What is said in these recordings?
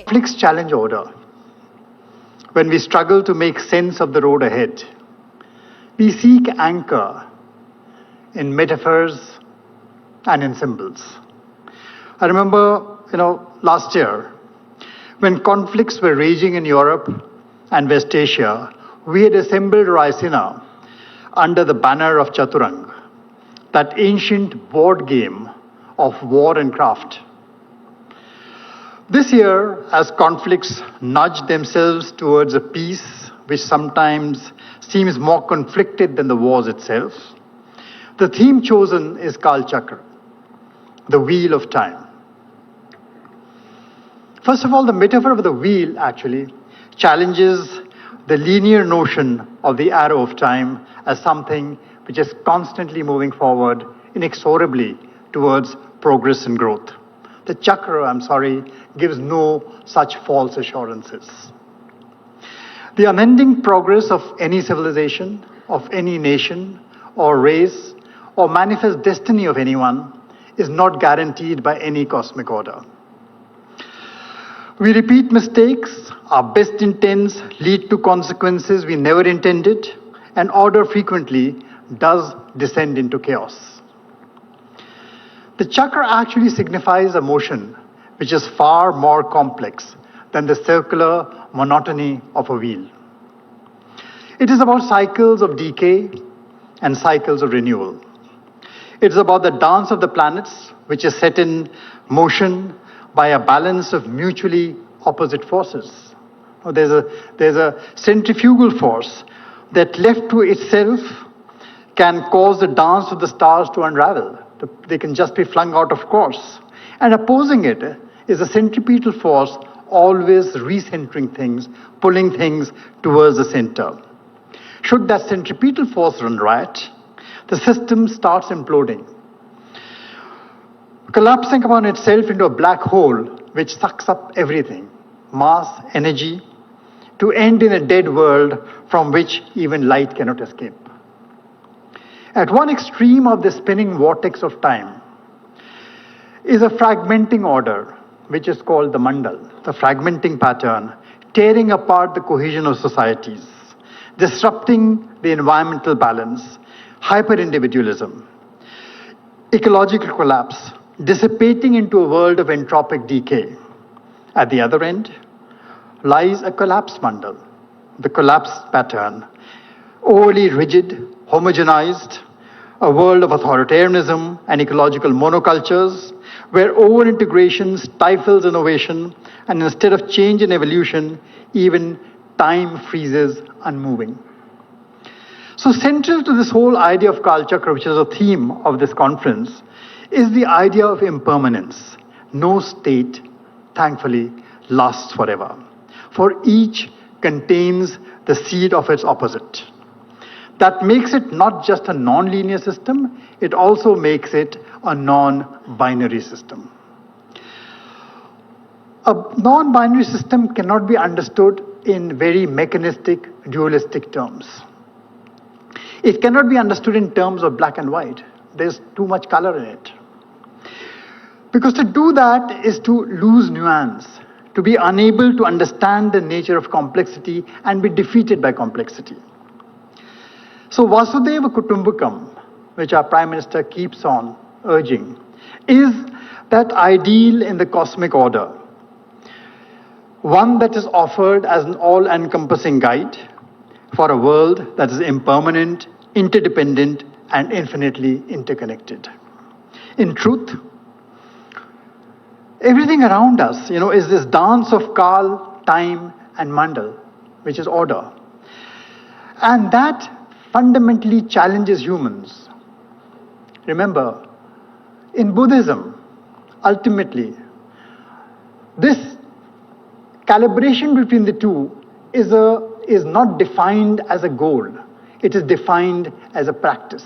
Conflicts challenge order. When we struggle to make sense of the road ahead, we seek anchor in metaphors and in symbols. I remember, last year, when conflicts were raging in Europe and West Asia, we had assembled Raisina under the banner of Chaturang, that ancient board game of war and craft. This year, as conflicts nudge themselves towards a peace which sometimes seems more conflicted than the wars itself, the theme chosen is Kal Chakra, the wheel of time. First of all, the metaphor of the wheel actually challenges the linear notion of the arrow of time as something which is constantly moving forward inexorably towards progress and growth. The chakra, gives no such false assurances. The unending progress of any civilization, of any nation or race, or manifest destiny of anyone is not guaranteed by any cosmic order. We repeat mistakes, our best intents lead to consequences we never intended, and order frequently does descend into chaos. The chakra actually signifies a motion which is far more complex than the circular monotony of a wheel. It is about cycles of decay and cycles of renewal. It is about the dance of the planets, which is set in motion by a balance of mutually opposite forces. There's a centrifugal force that, left to itself, can cause the dance of the stars to unravel. They can just be flung out of course. And opposing it is a centripetal force always recentering things, pulling things towards the center. Should that centripetal force run riot, the system starts imploding, collapsing upon itself into a black hole which sucks up everything, mass, energy, to end in a dead world from which even light cannot escape. At one extreme of the spinning vortex of time is a fragmenting order, which is called the mandal, the fragmenting pattern, tearing apart the cohesion of societies, disrupting the environmental balance, hyper-individualism, ecological collapse, dissipating into a world of entropic decay. At the other end lies a collapsed mandal, the collapsed pattern, overly rigid, homogenized, a world of authoritarianism and ecological monocultures, where over-integration stifles innovation, and instead of change and evolution, even time freezes unmoving. So central to this whole idea of Kal Chakra, which is a theme of this conference, is the idea of impermanence. No state, thankfully, lasts forever, for each contains the seed of its opposite. That makes it not just a non-linear system, it also makes it a non-binary system. A non-binary system cannot be understood in very mechanistic, dualistic terms. It cannot be understood in terms of black and white. There's too much color in it. Because to do that is to lose nuance, to be unable to understand the nature of complexity and be defeated by complexity. So Vasudeva Kutumbakam, which our Prime Minister keeps on urging, is that ideal in the cosmic order, one that is offered as an all-encompassing guide for a world that is impermanent, interdependent, and infinitely interconnected. In truth, everything around us, is this dance of Kal, time, and Mandal, which is order. And that fundamentally challenges humans. Remember, in Buddhism, ultimately, this calibration between the two is not defined as a goal. It is defined as a practice.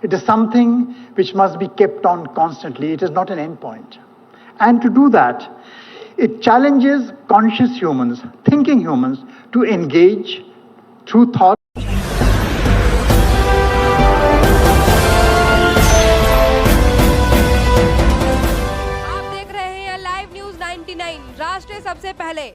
It is something which must be kept on constantly. It is not an endpoint. And to do that, it challenges conscious humans, thinking humans, to engage through thought. आप देख रहे हैं live news 9 99 राष्ट्र सबसे पहले।